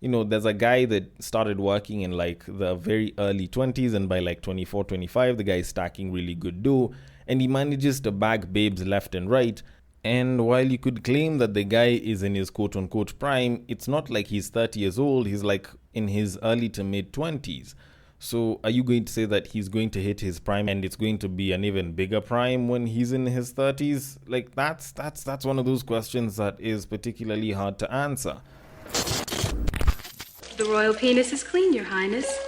there's a guy that started working in like the very early 20s, and by like 24, 25, the guy is stacking really good dough, and he manages to bag babes left and right. And while you could claim that the guy is in his quote-unquote prime, it's not like he's 30 years old. He's like in his early to mid-20s. So are you going to say that he's going to hit his prime and it's going to be an even bigger prime when he's in his 30s? Like, that's one of those questions that is particularly hard to answer. The royal penis is clean, Your Highness.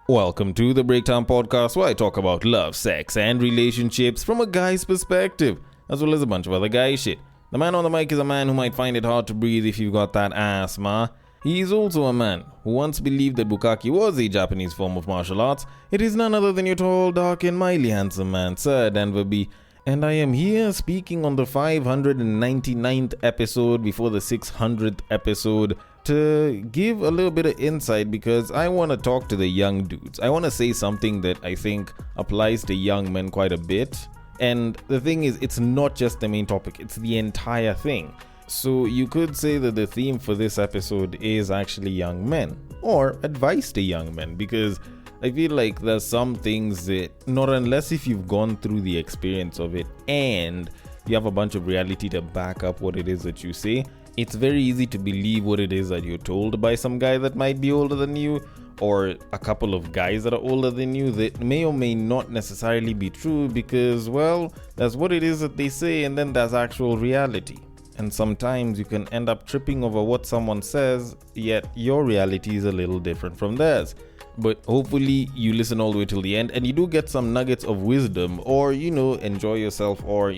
Welcome to the Breakdown Podcast, where I talk about love, sex, and relationships from a guy's perspective, as well as a bunch of other guy shit. The man on the mic is a man who might find it hard to breathe if you've got that asthma. He is also a man who once believed that bukkake was a Japanese form of martial arts. It is none other than your tall, dark, and mildly handsome man, Sir Denver B. And I am here speaking on the 599th episode before the 600th episode to give a little bit of insight, because I want to talk to the young dudes. I want to say something that I think applies to young men quite a bit. And the thing is, it's not just the main topic, it's the entire thing. So you could say that the theme for this episode is actually young men, or advice to young men, because I feel like there's some things that, not unless if you've gone through the experience of it and you have a bunch of reality to back up what it is that you say, it's very easy to believe what it is that you're told by some guy that might be older than you, or a couple of guys that are older than you that may or may not necessarily be true, because, well, that's what it is that they say, and then there's actual reality. And sometimes you can end up tripping over what someone says, yet your reality is a little different from theirs. But hopefully you listen all the way till the end and you do get some nuggets of wisdom, or, enjoy yourself, or,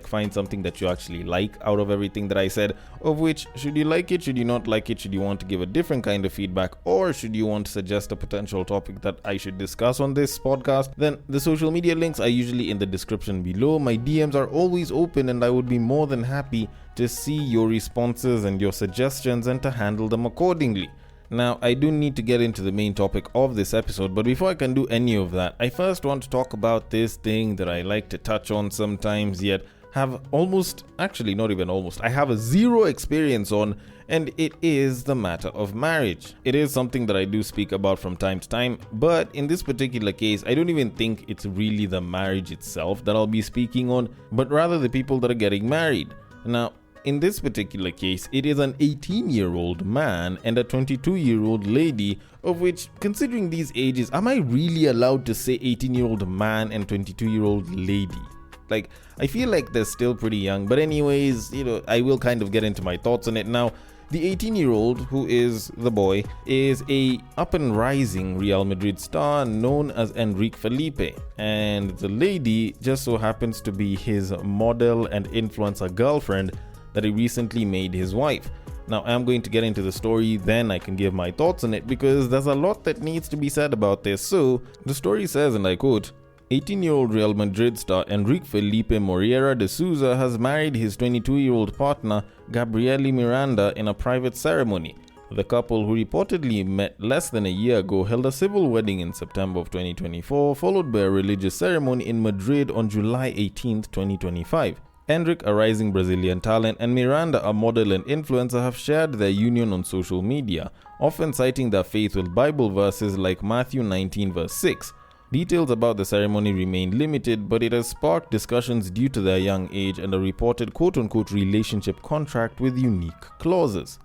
find something that you actually like out of everything that I said, of which, should you like it, should you not like it, should you want to give a different kind of feedback, or should you want to suggest a potential topic that I should discuss on this podcast, then the social media links are usually in the description below. My DMs are always open, and I would be more than happy to see your responses and your suggestions and to handle them accordingly. Now, I do need to get into the main topic of this episode, but before I can do any of that, I first want to talk about this thing that I like to touch on sometimes, yet have I have a zero experience on, and it is the matter of marriage. It is something that I do speak about from time to time, but in this particular case, I don't even think it's really the marriage itself that I'll be speaking on, but rather the people that are getting married. Now, in this particular case, it is an 18-year-old man and a 22-year-old lady, of which, considering these ages, am I really allowed to say 18-year-old man and 22-year-old lady? Like, I feel like they're still pretty young, but anyways, I will kind of get into my thoughts on it now. The 18-year-old, who is the boy, is a up-and-rising Real Madrid star known as Enrique Felipe, and the lady just so happens to be his model and influencer girlfriend that he recently made his wife. Now, I'm going to get into the story, then I can give my thoughts on it, because there's a lot that needs to be said about this. So, the story says, and I quote, 18-year-old Real Madrid star Enrique Felipe Moreira de Souza has married his 22-year-old partner, Gabriele Miranda, in a private ceremony. The couple, who reportedly met less than a year ago, held a civil wedding in September of 2024, followed by a religious ceremony in Madrid on July 18, 2025. Enrique, a rising Brazilian talent, and Miranda, a model and influencer, have shared their union on social media, often citing their faith with Bible verses like Matthew 19 verse 6. Details about the ceremony remain limited, but it has sparked discussions due to their young age and a reported quote-unquote relationship contract with unique clauses.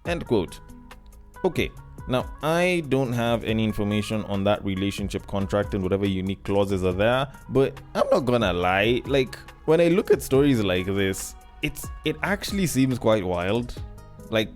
End quote. Okay, now I don't have any information on that relationship contract and whatever unique clauses are there, but I'm not gonna lie, when I look at stories like this, it actually seems quite wild.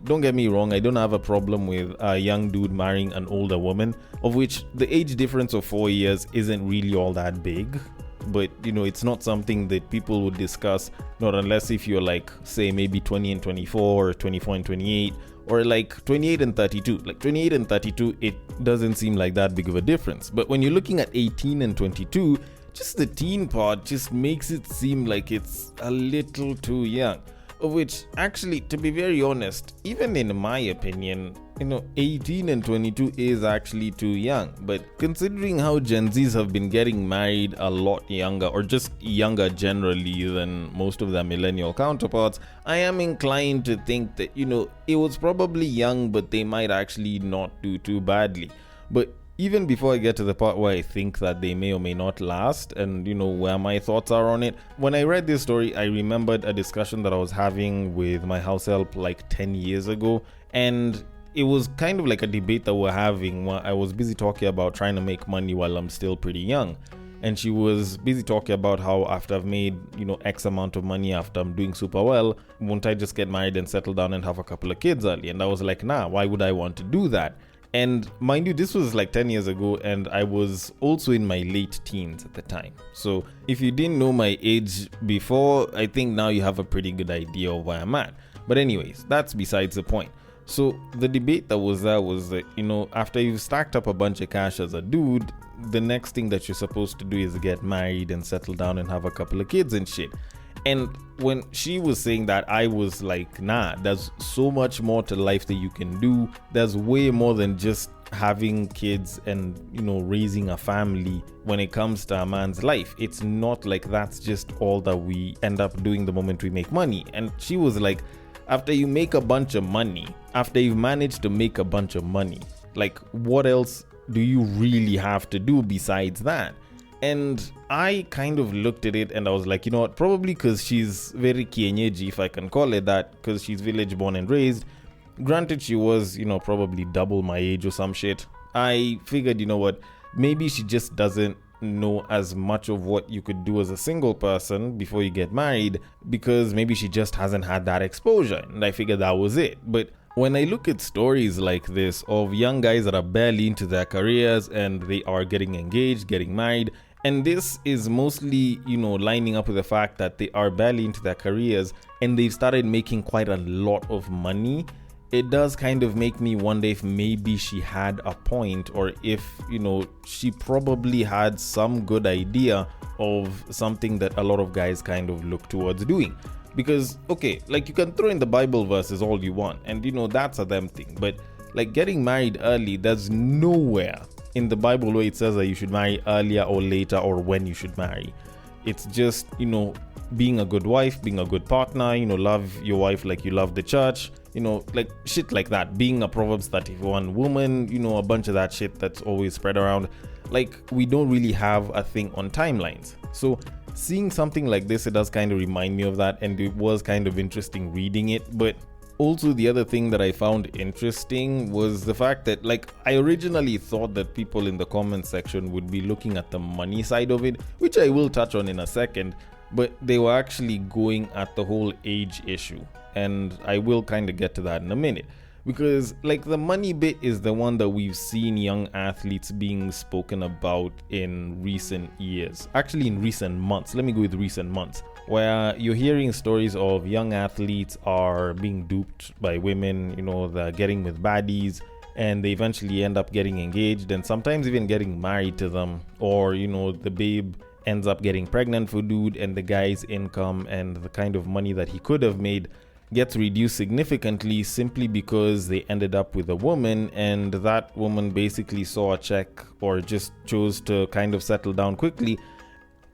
Don't get me wrong, I don't have a problem with a young dude marrying an older woman, of which the age difference of 4 years isn't really all that big. But, it's not something that people would discuss, not unless if you're say maybe 20 and 24, or 24 and 28, or 28 and 32. 28 and 32, it doesn't seem like that big of a difference. But when you're looking at 18 and 22, just the teen part just makes it seem like it's a little too young. Of which, actually, to be very honest, even in my opinion, 18 and 22 is actually too young. But considering how Gen Zs have been getting married a lot younger, or just younger generally than most of their millennial counterparts, I am inclined to think that, it was probably young, but they might actually not do too badly. But even before I get to the part where I think that they may or may not last, and where my thoughts are on it, when I read this story, I remembered a discussion that I was having with my house help like 10 years ago, and it was kind of like a debate that we're having where I was busy talking about trying to make money while I'm still pretty young. And she was busy talking about how after I've made, X amount of money, after I'm doing super well, won't I just get married and settle down and have a couple of kids early? And I was like, nah, why would I want to do that? And mind you, this was like 10 years ago, and I was also in my late teens at the time. So if you didn't know my age before, I think now you have a pretty good idea of where I'm at. But anyways, that's besides the point. So the debate that was there was that, after you've stacked up a bunch of cash as a dude, the next thing that you're supposed to do is get married and settle down and have a couple of kids and shit. And when she was saying that, I was like, nah, there's so much more to life that you can do. There's way more than just having kids and, raising a family when it comes to a man's life. It's not like that's just all that we end up doing the moment we make money. And she was like, after you make a bunch of money, after you've managed to make a bunch of money, like what else do you really have to do besides that? And I kind of looked at it and I was like, probably because she's very kienyeji, if I can call it that, because she's village born and raised. Granted, she was, probably double my age or some shit. I figured, maybe she just doesn't know as much of what you could do as a single person before you get married, because maybe she just hasn't had that exposure. And I figured that was it. But when I look at stories like this of young guys that are barely into their careers and they are getting engaged, getting married, and this is mostly, lining up with the fact that they are barely into their careers and they've started making quite a lot of money, it does kind of make me wonder if maybe she had a point, or if, she probably had some good idea of something that a lot of guys kind of look towards doing. Because, okay, like you can throw in the Bible verses all you want, and that's a them thing. But like getting married early, there's nowhere in the Bible where it says that you should marry earlier or later or when you should marry. It's just, being a good wife, being a good partner, love your wife like you love the church, like shit like that. Being a Proverbs 31 woman, a bunch of that shit that's always spread around. Like, we don't really have a thing on timelines. So seeing something like this, it does kind of remind me of that, and it was kind of interesting reading it. But also the other thing that I found interesting was the fact that, like, I originally thought that people in the comment section would be looking at the money side of it, which I will touch on in a second, but they were actually going at the whole age issue, and I will kind of get to that in a minute. Because, like, the money bit is the one that we've seen young athletes being spoken about in recent years. Actually, in recent months. Let me go with recent months. Where you're hearing stories of young athletes are being duped by women, they're getting with baddies, and they eventually end up getting engaged and sometimes even getting married to them. Or, the babe ends up getting pregnant for dude, and the guy's income and the kind of money that he could have made gets reduced significantly simply because they ended up with a woman, and that woman basically saw a check or just chose to kind of settle down quickly.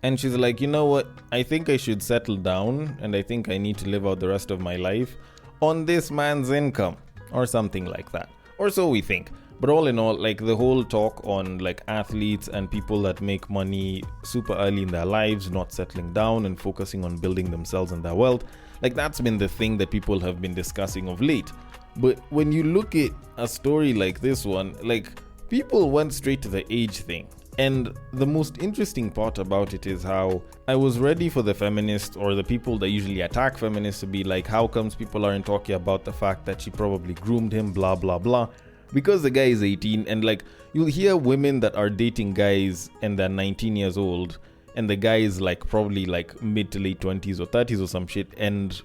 And she's like, you know what, I think I should settle down, and I think I need to live out the rest of my life on this man's income, or something like that. Or so we think. But all in all, like, the whole talk on like athletes and people that make money super early in their lives, not settling down and focusing on building themselves and their wealth, like, that's been the thing that people have been discussing of late. But when you look at a story like this one, like, people went straight to the age thing. And the most interesting part about it is how I was ready for the feminists, or the people that usually attack feminists, to be like, how comes people aren't talking about the fact that she probably groomed him, blah blah blah, because the guy is 18. And like, you'll hear women that are dating guys and they're 19 years old, and the guy is like probably like mid to late 20s or 30s or some shit, and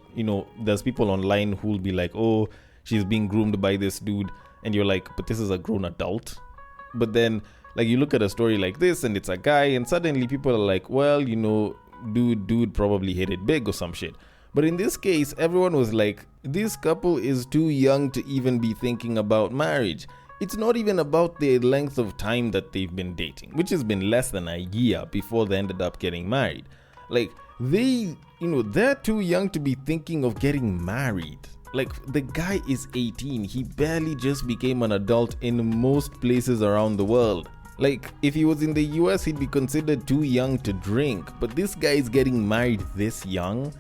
there's people online who'll be like, oh, she's being groomed by this dude, and you're like, but this is a grown adult. But then, like, you look at a story like this and it's a guy, and suddenly people are like, well, dude probably hit it big or some shit. But in this case, everyone was like, this couple is too young to even be thinking about marriage. It's not even about the length of time that they've been dating, which has been less than a year before they ended up getting married. Like, they're too young to be thinking of getting married. Like, the guy is 18. He barely just became an adult in most places around the world. Like, if he was in the US, he'd be considered too young to drink. But this guy is getting married this young?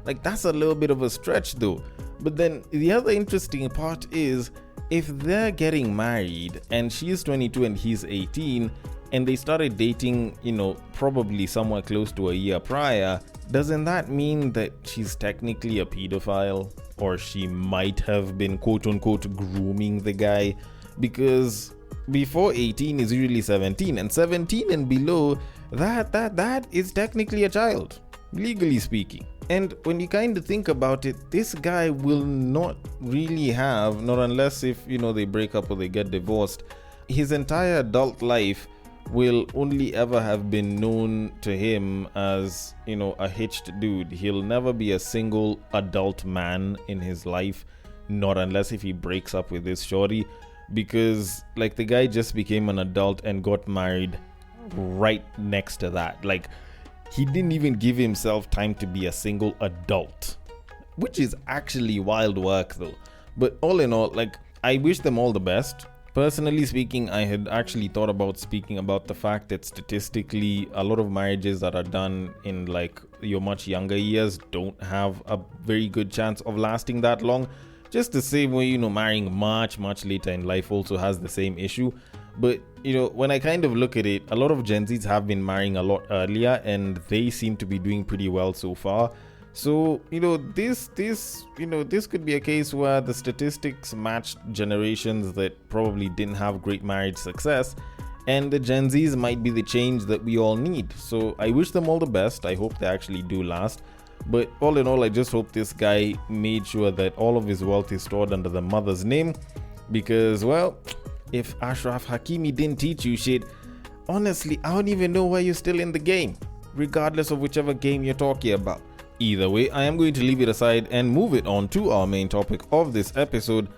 Like, that's a little bit of a stretch though. But then the other interesting part is, if they're getting married and she's 22 and he's 18, and they started dating, probably somewhere close to a year prior, doesn't that mean that she's technically a pedophile? Or she might have been quote-unquote grooming the guy? Because before 18 is usually 17, and 17 and below, that is technically a child, legally speaking. And when you kind of think about it, this guy will not really have, not unless if, they break up or they get divorced, his entire adult life will only ever have been known to him as, a hitched dude. He'll never be a single adult man in his life, not unless if he breaks up with this shorty, because like the guy just became an adult and got married right next to that. Like, he didn't even give himself time to be a single adult, which is actually wild work though. But all in all, like, I wish them all the best. Personally speaking, I had actually thought about speaking about the fact that statistically a lot of marriages that are done in like your much younger years don't have a very good chance of lasting that long. Just the same way, marrying much later in life also has the same issue. But, when I kind of look at it, a lot of Gen Zs have been marrying a lot earlier and they seem to be doing pretty well so far. So, this could be a case where the statistics matched generations that probably didn't have great marriage success, and the Gen Zs might be the change that we all need. So I wish them all the best. I hope they actually do last. But all in all, I just hope this guy made sure that all of his wealth is stored under the mother's name, because, well, if Ashraf Hakimi didn't teach you shit, honestly, I don't even know why you're still in the game, regardless of whichever game you're talking about. Either way, I am going to leave it aside and move it on to our main topic of this episode.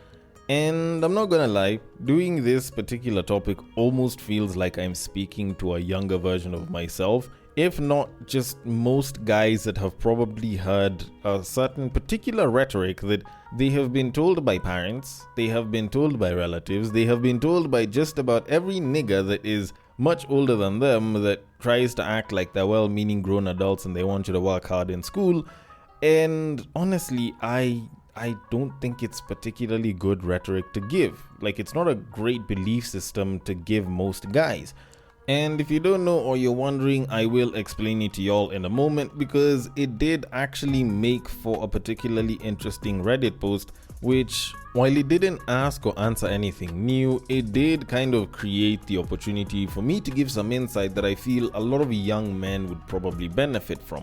And I'm not gonna lie, doing this particular topic almost feels like I'm speaking to a younger version of myself, if not just most guys that have probably heard a certain particular rhetoric that they have been told by parents, they have been told by relatives, they have been told by just about every nigger that is much older than them that tries to act like they're well-meaning grown adults and they want you to work hard in school. And honestly, I don't think it's particularly good rhetoric to give. Like, it's not a great belief system to give most guys. And if you don't know or you're wondering, I will explain it to y'all in a moment, because it did actually make for a particularly interesting Reddit post, which, while it didn't ask or answer anything new, it did kind of create the opportunity for me to give some insight that I feel a lot of young men would probably benefit from.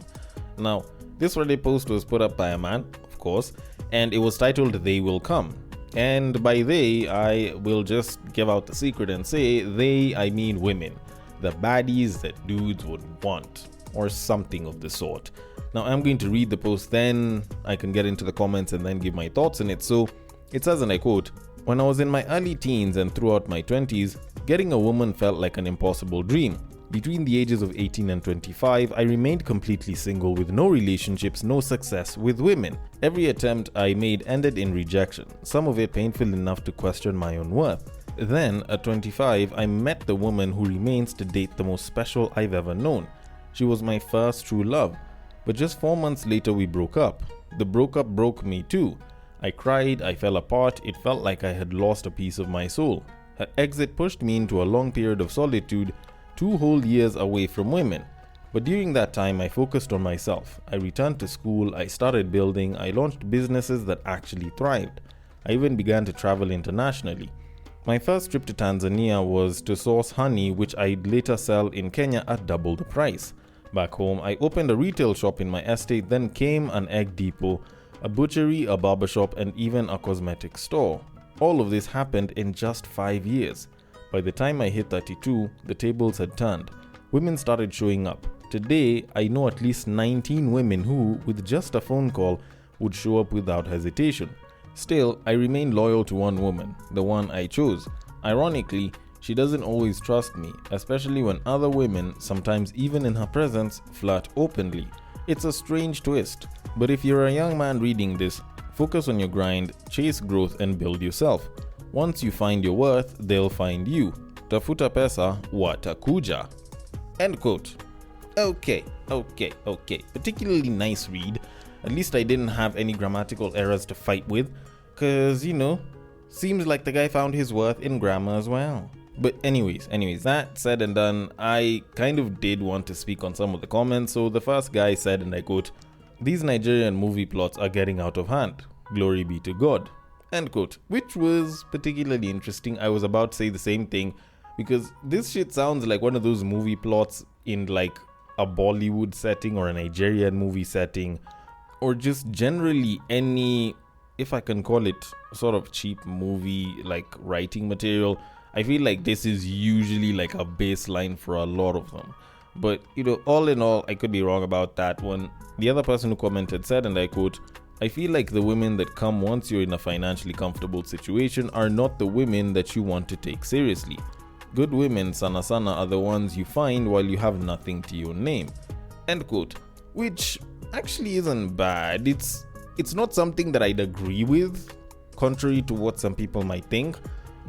Now, this Reddit post was put up by a man, of course, and it was titled "They Will Come." And by they, I will just give out the secret and say they, I mean women. The baddies that dudes would want, or something of the sort. Now, I'm going to read the post, then I can get into the comments and then give my thoughts on it. So, it says, and I quote, "When I was in my early teens and throughout my 20s, getting a woman felt like an impossible dream. Between the ages of 18 and 25, I remained completely single with no relationships, no success with women. Every attempt I made ended in rejection, some of it painful enough to question my own worth. Then, at 25, I met the woman who remains to date the most special I've ever known. She was my first true love. But just 4 months later, we broke up. The breakup broke me too. I cried, I fell apart, it felt like I had lost a piece of my soul. Her exit pushed me into a long period of solitude, 2 whole years away from women. But during that time, I focused on myself. I returned to school, I started building, I launched businesses that actually thrived. I even began to travel internationally. My first trip to Tanzania was to source honey, which I'd later sell in Kenya at double the price. Back home, I opened a retail shop in my estate, then came an egg depot, a butchery, a barbershop, and even a cosmetic store. All of this happened in just 5 years. By the time I hit 32, the tables had turned. Women started showing up. Today, I know at least 19 women who, with just a phone call, would show up without hesitation. Still, I remain loyal to one woman, the one I chose. Ironically, she doesn't always trust me, especially when other women, sometimes even in her presence, flirt openly. It's a strange twist, but if you're a young man reading this, focus on your grind, chase growth and build yourself. Once you find your worth, they'll find you. Tafuta pesa, watakuja. End quote. Okay. Particularly nice read. At least I didn't have any grammatical errors to fight with, cause seems like the guy found his worth in grammar as well. But anyways, that said and done, I kind of did want to speak on some of the comments. So the first guy said, and I quote, "These Nigerian movie plots are getting out of hand. Glory be to God." End quote. Which was particularly interesting. I was about to say the same thing, because this shit sounds like one of those movie plots in like a Bollywood setting or a Nigerian movie setting, or just generally any, if I can call it, sort of cheap movie like writing material. I feel like this is usually like a baseline for a lot of them. But all in all, I could be wrong about that one. The other person who commented said, and I quote, "I feel like the women that come once you're in a financially comfortable situation are not the women that you want to take seriously. Good women, sana are the ones you find while you have nothing to your name." End quote. Which actually isn't bad. It's not something that I'd agree with, contrary to what some people might think,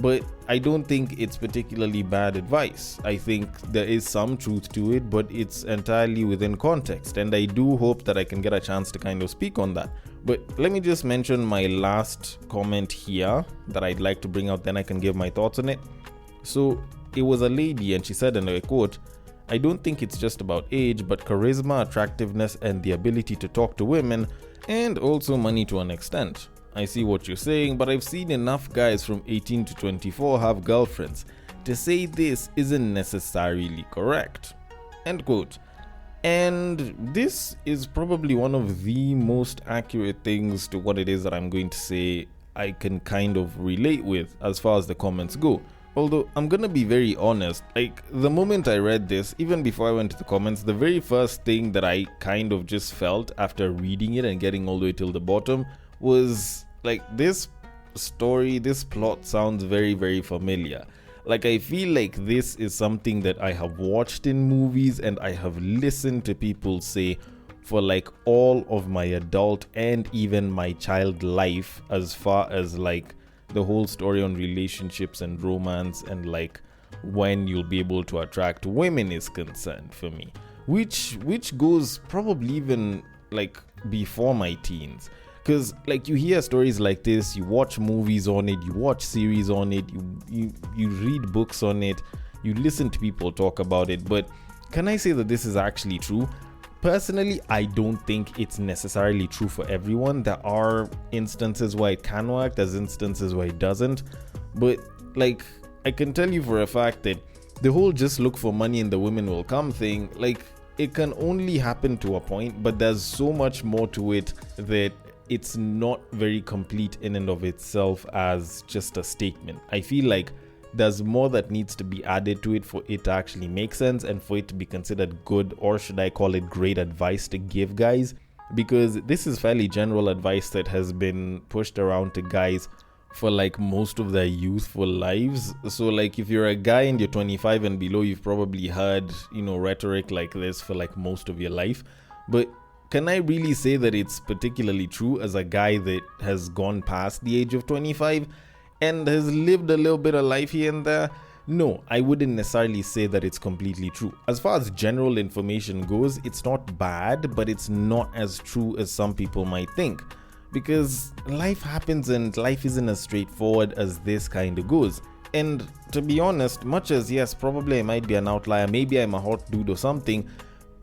but I don't think it's particularly bad advice. I think there is some truth to it, but it's entirely within context, and I do hope that I can get a chance to kind of speak on that. But let me just mention my last comment here that I'd like to bring out, then I can give my thoughts on it. So it was a lady, and she said, and I quote, "I don't think it's just about age, but charisma, attractiveness, and the ability to talk to women, and also money to an extent. I see what you're saying, but I've seen enough guys from 18 to 24 have girlfriends. To say this isn't necessarily correct." End quote. And this is probably one of the most accurate things to what it is that I'm going to say I can kind of relate with as far as the comments go. Although I'm gonna be very honest, like the moment I read this, even before I went to the comments, the very first thing that I kind of just felt after reading it and getting all the way till the bottom was like, this story, this plot sounds very, very familiar. Like, I feel like this is something that I have watched in movies and I have listened to people say for like all of my adult and even my child life, as far as like the whole story on relationships and romance and like when you'll be able to attract women is concerned for me, which goes probably even like before my teens. Because like you hear stories like this, you watch movies on it, you watch series on it, you read books on it, you listen to people talk about it. But can I say that this is actually true? Personally, I don't think it's necessarily true for everyone. There are instances where it can work, there's instances where it doesn't. But like, I can tell you for a fact that the whole just look for money and the women will come thing, like, it can only happen to a point, but there's so much more to it that it's not very complete in and of itself as just a statement. I feel like there's more that needs to be added to it for it to actually make sense and for it to be considered good, or should I call it great advice to give guys, because this is fairly general advice that has been pushed around to guys for like most of their youthful lives. So like if you're a guy and you're 25 and below, you've probably heard rhetoric like this for like most of your life. But can I really say that it's particularly true as a guy that has gone past the age of 25 and has lived a little bit of life here and there? No, I wouldn't necessarily say that it's completely true. As far as general information goes, it's not bad, but it's not as true as some people might think. Because life happens and life isn't as straightforward as this kind of goes. And to be honest, much as yes, probably I might be an outlier, maybe I'm a hot dude or something,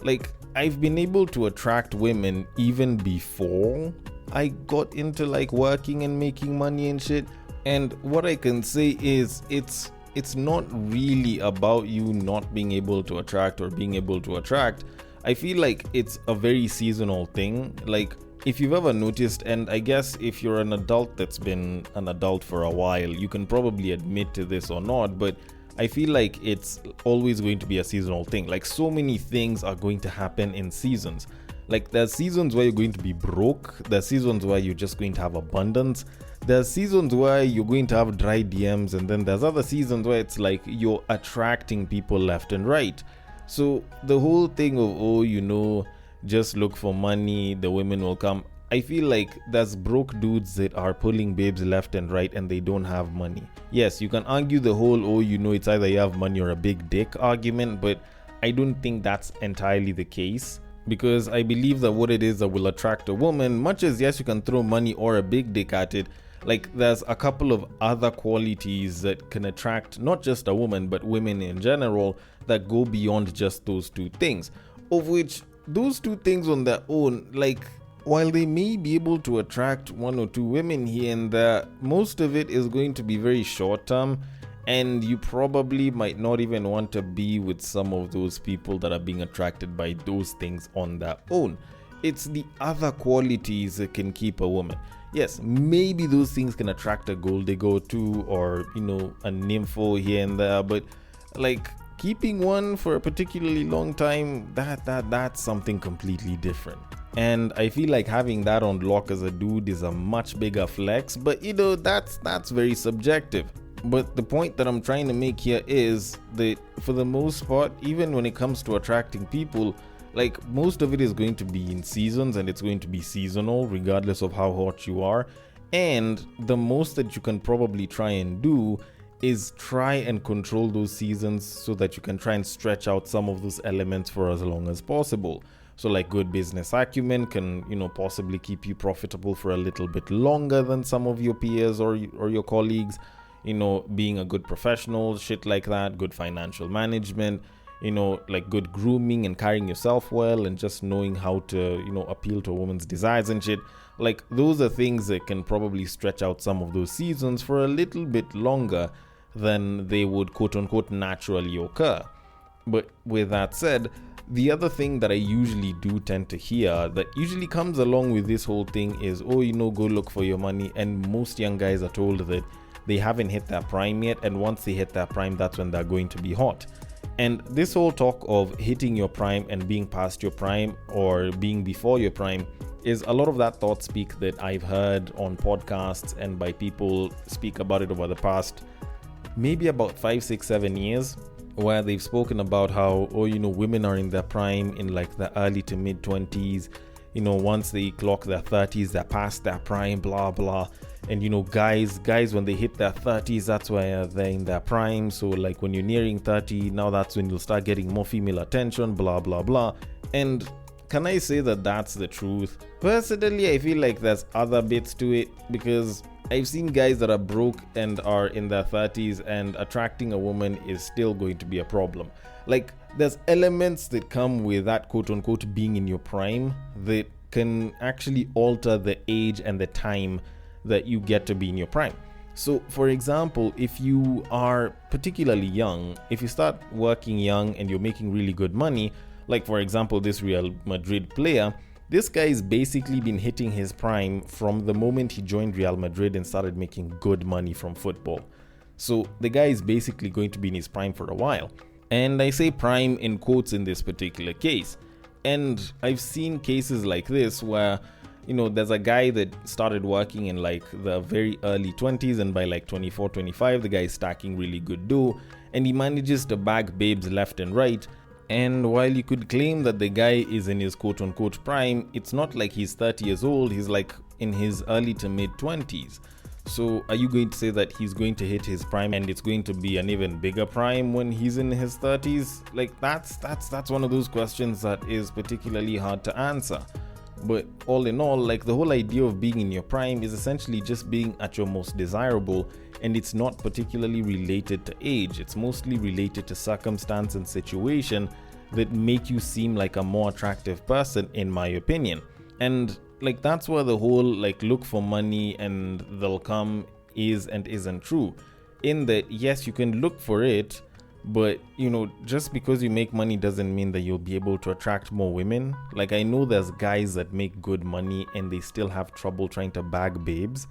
like I've been able to attract women even before I got into like working and making money and shit. And what I can say is it's not really about you not being able to attract or being able to attract. I feel like it's a very seasonal thing. Like if you've ever noticed, and I guess if you're an adult that's been an adult for a while, you can probably admit to this or not, but I feel like it's always going to be a seasonal thing. Like, so many things are going to happen in seasons. Like, there's seasons where you're going to be broke, there's seasons where you're just going to have abundance, there's seasons where you're going to have dry DMs, and then there's other seasons where it's like you're attracting people left and right. So the whole thing of, just look for money, the women will come. I feel like there's broke dudes that are pulling babes left and right and they don't have money. Yes, you can argue the whole, it's either you have money or a big dick argument, but I don't think that's entirely the case. Because I believe that what it is that will attract a woman, much as yes, you can throw money or a big dick at it, like there's a couple of other qualities that can attract not just a woman, but women in general that go beyond just those two things. Of which, those two things on their own, like, while they may be able to attract one or two women here and there, most of it is going to be very short term, and you probably might not even want to be with some of those people that are being attracted by those things on their own. It's the other qualities that can keep a woman. Yes, maybe those things can attract a gold digger too, or a nympho here and there, but like keeping one for a particularly long time, that's something completely different. And I feel like having that on lock as a dude is a much bigger flex, but that's very subjective. But the point that I'm trying to make here is that for the most part, even when it comes to attracting people, like most of it is going to be in seasons, and it's going to be seasonal regardless of how hot you are. And the most that you can probably try and do is try and control those seasons so that you can try and stretch out some of those elements for as long as possible. So like good business acumen can, possibly keep you profitable for a little bit longer than some of your peers or your colleagues. Being a good professional, shit like that, good financial management, like good grooming and carrying yourself well, and just knowing how to, appeal to a woman's desires and shit. Like, those are things that can probably stretch out some of those seasons for a little bit longer than they would quote unquote naturally occur. But with that said, the other thing that I usually do tend to hear that usually comes along with this whole thing is, go look for your money. And most young guys are told that they haven't hit their prime yet, and once they hit their prime, that's when they're going to be hot. And this whole talk of hitting your prime and being past your prime or being before your prime is a lot of that thought speak that I've heard on podcasts and by people speak about it over the past maybe about 5, 6, 7 years, where they've spoken about how, women are in their prime in like the early to mid 20s. Once they clock their 30s, they're past their prime, blah, blah. And, guys, when they hit their 30s, that's where they're in their prime. So, like, when you're nearing 30, now that's when you'll start getting more female attention, blah, blah, blah. And can I say that that's the truth? Personally, I feel like there's other bits to it, because I've seen guys that are broke and are in their 30s, and attracting a woman is still going to be a problem. Like, there's elements that come with that quote-unquote being in your prime that can actually alter the age and the time that you get to be in your prime. So, for example, if you are particularly young, if you start working young and you're making really good money, like for example this Real Madrid player, this guy's basically been hitting his prime from the moment he joined Real Madrid and started making good money from football. So the guy is basically going to be in his prime for a while. And I say prime in quotes in this particular case. And I've seen cases like this where, there's a guy that started working in like the very early 20s, and by like 24, 25, the guy is stacking really good dough, and he manages to bag babes left and right. And while you could claim that the guy is in his quote-unquote prime, it's not like he's 30 years old, he's like in his early to mid-20s. So are you going to say that he's going to hit his prime and it's going to be an even bigger prime when he's in his 30s? Like, that's one of those questions that is particularly hard to answer. But all in all, like, the whole idea of being in your prime is essentially just being at your most desirable, and it's not particularly related to age. It's mostly related to circumstance and situation that make you seem like a more attractive person, in my opinion. And like, that's where the whole like look for money and they'll come is and isn't true. In that, yes, you can look for it, but just because you make money doesn't mean that you'll be able to attract more women. Like, I know there's guys that make good money and they still have trouble trying to bag babes.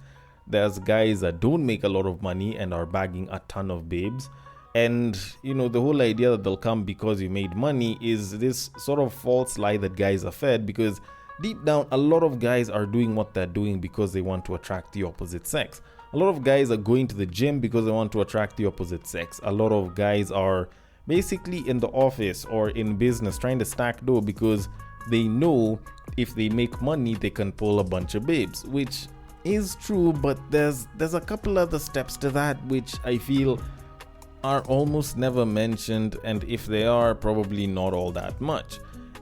There's guys that don't make a lot of money and are bagging a ton of babes. And, the whole idea that they'll come because you made money is this sort of false lie that guys are fed, because deep down, a lot of guys are doing what they're doing because they want to attract the opposite sex. A lot of guys are going to the gym because they want to attract the opposite sex. A lot of guys are basically in the office or in business trying to stack dough because they know if they make money, they can pull a bunch of babes, which is true, but there's a couple other steps to that which I feel are almost never mentioned, and if they are, probably not all that much.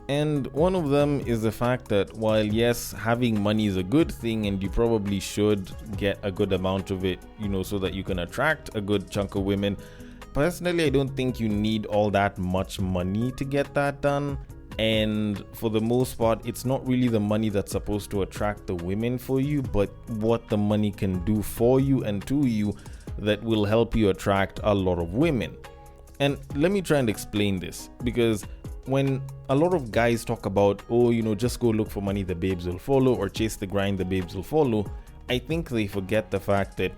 And one of them is the fact that while yes, having money is a good thing and you probably should get a good amount of it, so that you can attract a good chunk of women, personally I don't think you need all that much money to get that done. And for the most part, it's not really the money that's supposed to attract the women for you, but what the money can do for you and to you that will help you attract a lot of women. And let me try and explain this, because when a lot of guys talk about, just go look for money, the babes will follow, or chase the grind, the babes will follow, I think they forget the fact that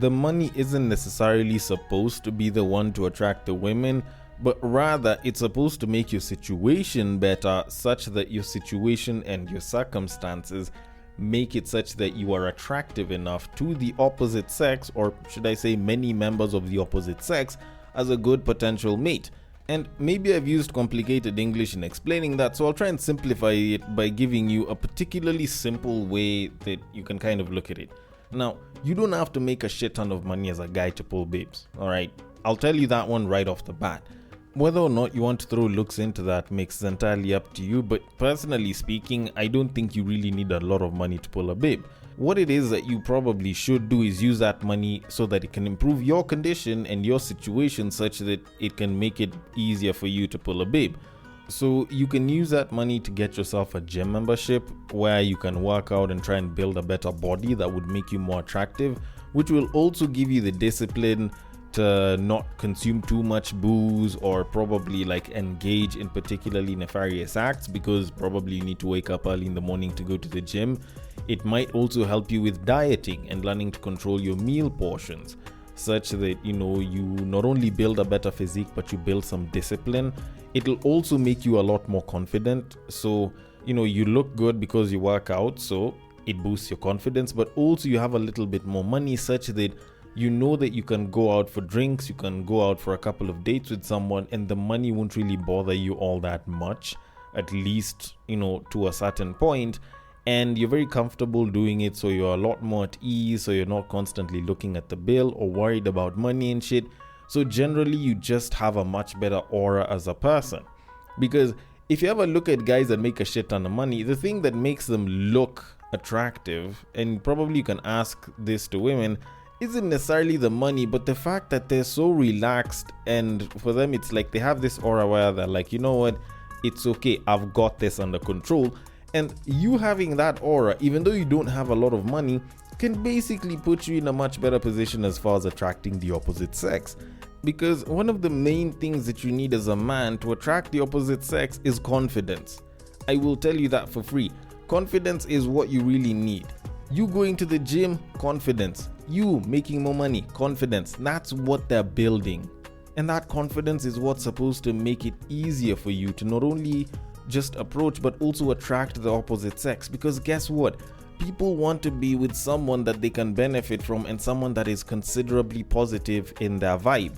the money isn't necessarily supposed to be the one to attract the women, but rather it's supposed to make your situation better, such that your situation and your circumstances make it such that you are attractive enough to the opposite sex, or should I say many members of the opposite sex, as a good potential mate. And maybe I've used complicated English in explaining that, so I'll try and simplify it by giving you a particularly simple way that you can kind of look at it. Now, you don't have to make a shit ton of money as a guy to pull babes, alright? I'll tell you that one right off the bat. Whether or not you want to throw looks into that makes entirely up to you, but personally speaking, I don't think you really need a lot of money to pull a babe. What it is that you probably should do is use that money so that it can improve your condition and your situation such that it can make it easier for you to pull a babe. So you can use that money to get yourself a gym membership where you can work out and try and build a better body that would make you more attractive, which will also give you the discipline to not consume too much booze or probably engage in particularly nefarious acts, because probably you need to wake up early in the morning to go to the gym. It might also help you with dieting and learning to control your meal portions, such that you not only build a better physique but you build some discipline. It'll also make you a lot more confident, so you look good because you work out, so it boosts your confidence, but also you have a little bit more money such that you know that you can go out for drinks, you can go out for a couple of dates with someone, and the money won't really bother you all that much, at least, to a certain point. And you're very comfortable doing it, so you're a lot more at ease, so you're not constantly looking at the bill or worried about money and shit. So generally, you just have a much better aura as a person. Because if you ever look at guys that make a shit ton of money, the thing that makes them look attractive, and probably you can ask this to women, isn't necessarily the money, but the fact that they're so relaxed, and for them it's like they have this aura where they're like, you know what, it's okay, I've got this under control. And you having that aura, even though you don't have a lot of money, can basically put you in a much better position as far as attracting the opposite sex. Because one of the main things that you need as a man to attract the opposite sex is confidence. I will tell you that for free. Confidence is what you really need. You going to the gym, confidence. You making more money, confidence. That's what they're building. And that confidence is what's supposed to make it easier for you to not only just approach but also attract the opposite sex. Because guess what? People want to be with someone that they can benefit from and someone that is considerably positive in their vibe.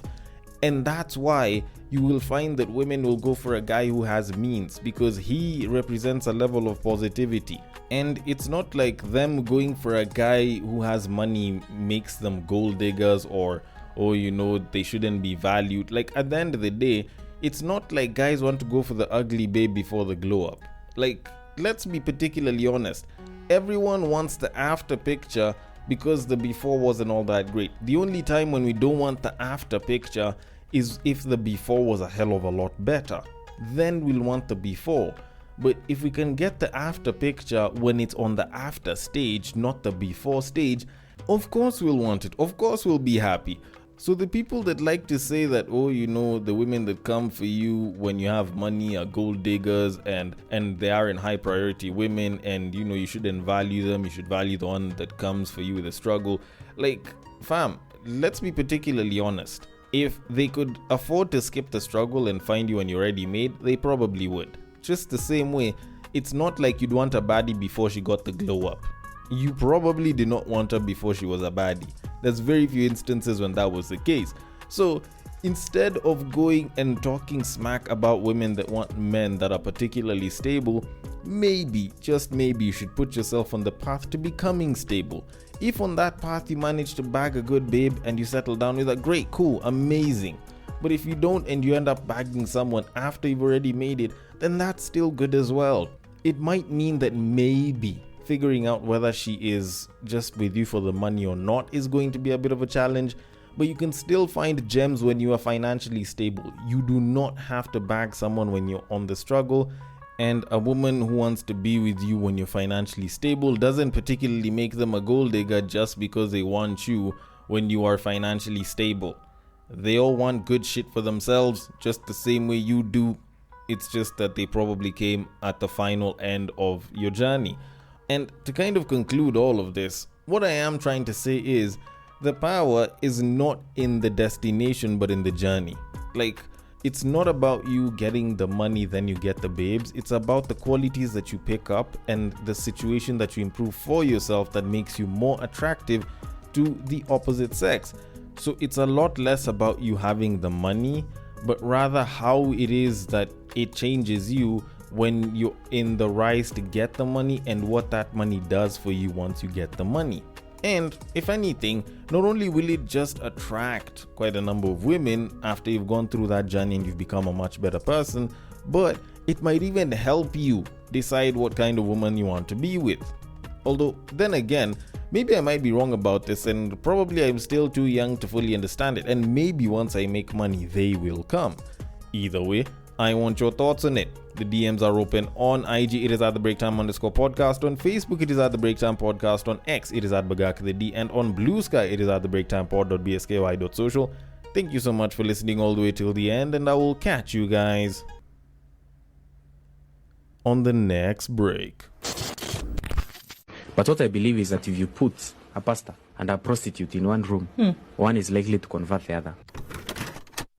And that's why you will find that women will go for a guy who has means, because he represents a level of positivity. And it's not like them going for a guy who has money makes them gold diggers or they shouldn't be valued. Like, at the end of the day, it's not like guys want to go for the ugly babe before the glow up. Like, let's be particularly honest. Everyone wants the after picture because the before wasn't all that great. The only time when we don't want the after picture is if the before was a hell of a lot better. Then we'll want the before. But if we can get the after picture when it's on the after stage, not the before stage, of course we'll want it. Of course we'll be happy. So the people that like to say that, the women that come for you when you have money are gold diggers and they are in high priority women, and you shouldn't value them, you should value the one that comes for you with a struggle. Like, fam, let's be particularly honest. If they could afford to skip the struggle and find you when you're ready made, they probably would. Just the same way, it's not like you'd want a baddie before she got the glow up. You probably did not want her before she was a baddie. There's very few instances when that was the case. So instead of going and talking smack about women that want men that are particularly stable, maybe, just maybe, you should put yourself on the path to becoming stable. If on that path you manage to bag a good babe and you settle down with her, great, cool, amazing. But if you don't and you end up bagging someone after you've already made it, then that's still good as well. It might mean that maybe figuring out whether she is just with you for the money or not is going to be a bit of a challenge, but you can still find gems when you are financially stable. You do not have to bag someone when you're on the struggle, and a woman who wants to be with you when you're financially stable doesn't particularly make them a gold digger just because they want you when you are financially stable. They all want good shit for themselves just the same way you do. It's just that they probably came at the final end of your journey. And to kind of conclude all of this, what I am trying to say is the power is not in the destination but in the journey. Like, it's not about you getting the money then you get the babes. It's about the qualities that you pick up and the situation that you improve for yourself that makes you more attractive to the opposite sex. So it's a lot less about you having the money, but rather how it is that it changes you when you're in the rise to get the money and what that money does for you once you get the money. And if anything, not only will it just attract quite a number of women after you've gone through that journey and you've become a much better person, but it might even help you decide what kind of woman you want to be with. Although, then again, maybe I might be wrong about this and probably I'm still too young to fully understand it, and maybe once I make money, they will come. Either way, I want your thoughts on it. The DMs are open on IG, it is at the breaktime_podcast. On Facebook, it is at the breaktime podcast. On X, it is at bagakthed. And on Bluesky, it is at the breaktimepod.bsky.social. Thank you so much for listening all the way till the end, and I will catch you guys on the next break. But what I believe is that if you put a pastor and a prostitute in one room, one is likely to convert the other.